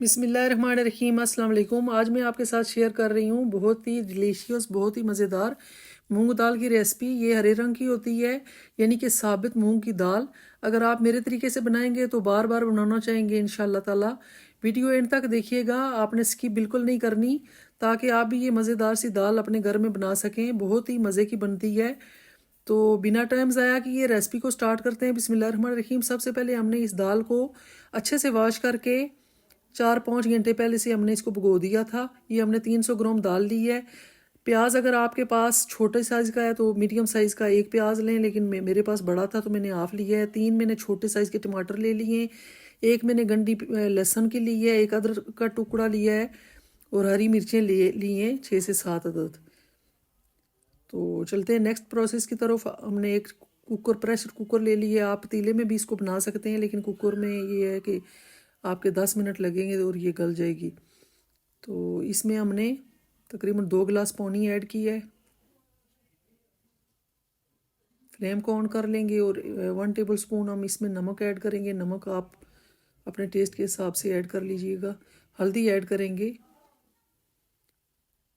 बिस्मिल्लाहिर्रहमानिर्रहीम। अस्सलाम वालेकुम। आज मैं आपके साथ शेयर कर रही हूँ बहुत ही डिलीशियस, बहुत ही मज़ेदार मूंग दाल की रेसिपी। ये हरे रंग की होती है, यानी कि साबित मूंग की दाल। अगर आप मेरे तरीके से बनाएंगे तो बार बार बनाना चाहेंगे इंशाल्लाह ताला। वीडियो एंड तक देखिएगा, आपने स्किप बिल्कुल नहीं करनी, ताकि आप भी ये मज़ेदार सी दाल अपने घर में बना सकें। बहुत ही मज़े की बनती है। तो बिना टाइम ज़ाया कि ये रेसिपी को स्टार्ट करते हैं। बिस्मिल्लाहिर्रहमानिर्रहीम। सबसे पहले हमने इस दाल को अच्छे से वॉश करके 4-5 घंटे पहले से हमने इसको भिगो दिया था। ये हमने 300 ग्राम दाल ली है। प्याज अगर आपके पास छोटे साइज़ का है तो मीडियम साइज़ का एक प्याज लें, लेकिन मेरे पास बड़ा था तो मैंने हाफ लिया है। 3 मैंने छोटे साइज़ के टमाटर ले लिए, एक मैंने गंडी लहसुन की ली है, एक अदरक का टुकड़ा लिया है और हरी मिर्चें लिए 6 से 7 अदद। तो चलते हैं नेक्स्ट प्रोसेस की तरफ। हमने एक कुकर, प्रेशर कुकर ले लिया। आप पतीले में भी इसको बना सकते हैं, लेकिन कुकर में ये है कि आपके 10 मिनट लगेंगे और ये गल जाएगी। तो इसमें हमने तकरीबन 2 गिलास पानी ऐड किया है। फ्लेम को ऑन कर लेंगे और 1 टेबल स्पून हम इसमें नमक ऐड करेंगे। नमक आप अपने टेस्ट के हिसाब से ऐड कर लीजिएगा। हल्दी ऐड करेंगे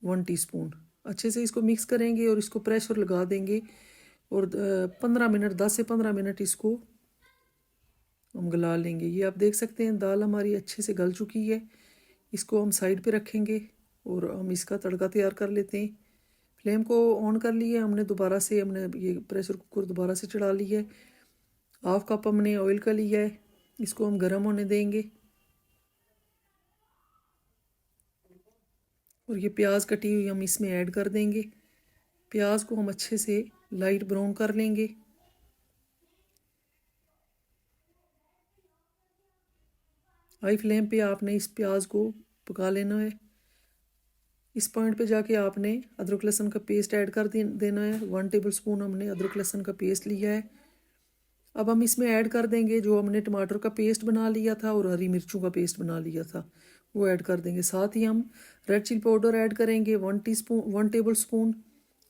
1 टीस्पून। अच्छे से इसको मिक्स करेंगे और इसको प्रेशर लगा देंगे और 15 मिनट, 10 से 15 मिनट इसको हम गला लेंगे। ये आप देख सकते हैं दाल हमारी अच्छे से गल चुकी है। इसको हम साइड पे रखेंगे और हम इसका तड़का तैयार कर लेते हैं। फ्लेम को ऑन कर लिए हमने, दोबारा से हमने ये प्रेशर कुकर दोबारा से चढ़ा लिया है। 1/2 कप हमने ऑयल का लिया है, इसको हम गर्म होने देंगे। और ये प्याज कटी हुई हम इसमें ऐड कर देंगे। प्याज को हम अच्छे से लाइट ब्राउन कर लेंगे। हाई फ्लेम पे आपने इस प्याज को पका लेना है। इस पॉइंट पे जाके आपने अदरक लहसुन का पेस्ट ऐड कर देना है। 1 टेबल स्पून हमने अदरक लहसुन का पेस्ट लिया है। अब हम इसमें ऐड कर देंगे जो हमने टमाटर का पेस्ट बना लिया था और हरी मिर्चों का पेस्ट बना लिया था, वो ऐड कर देंगे। साथ ही हम रेड चिली पाउडर ऐड करेंगे 1 टेबल स्पून।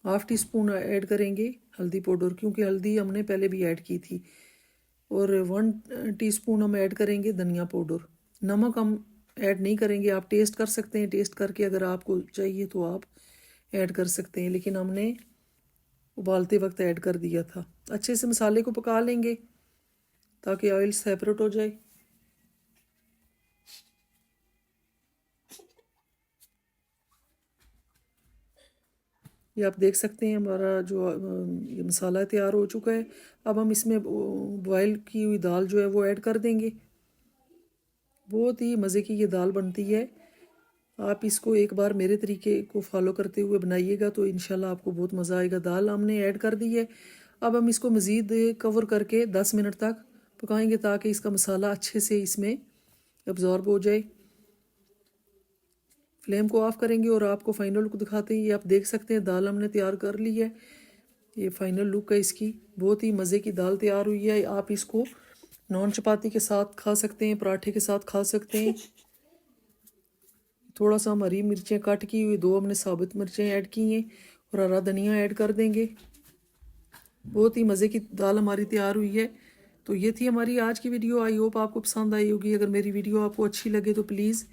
1/2 टीस्पून ऐड करेंगे हल्दी पाउडर, क्योंकि हल्दी हमने पहले भी ऐड की थी। और 1 टीस्पून हम ऐड करेंगे धनिया पाउडर। नमक हम ऐड नहीं करेंगे, आप टेस्ट कर सकते हैं। टेस्ट करके अगर आपको चाहिए तो आप ऐड कर सकते हैं, लेकिन हमने उबालते वक्त ऐड कर दिया था। अच्छे से मसाले को पका लेंगे ताकि ऑयल सेपरेट हो जाए। ये आप देख सकते हैं हमारा जो ये मसाला तैयार हो चुका है। अब हम इसमें बॉयल की हुई दाल जो है वो ऐड कर देंगे। बहुत ही मज़े की ये दाल बनती है। आप इसको एक बार मेरे तरीके को फॉलो करते हुए बनाइएगा तो इंशाल्लाह आपको बहुत मज़ा आएगा। दाल हमने ऐड कर दी है। अब हम इसको मज़ीद कवर करके 10 मिनट तक पकाएंगे ताकि इसका मसाला अच्छे से इसमें अब्जॉर्ब हो जाए। फ्लेम को ऑफ करेंगे और आपको फाइनल लुक दिखाते हैं। ये आप देख सकते हैं दाल हमने तैयार कर ली है। ये फाइनल लुक है इसकी। बहुत ही मज़े की दाल तैयार हुई है। आप इसको नॉन चपाती के साथ खा सकते हैं, पराठे के साथ खा सकते हैं। थोड़ा सा हम हरी मिर्चें कट की हुई 2 हमने साबुत मिर्चें ऐड की हैं और हरा धनिया ऐड कर देंगे। बहुत ही मज़े की दाल हमारी तैयार हुई है। तो ये थी हमारी आज की वीडियो। आई होप आपको पसंद आई होगी। अगर मेरी वीडियो आपको अच्छी लगे तो प्लीज़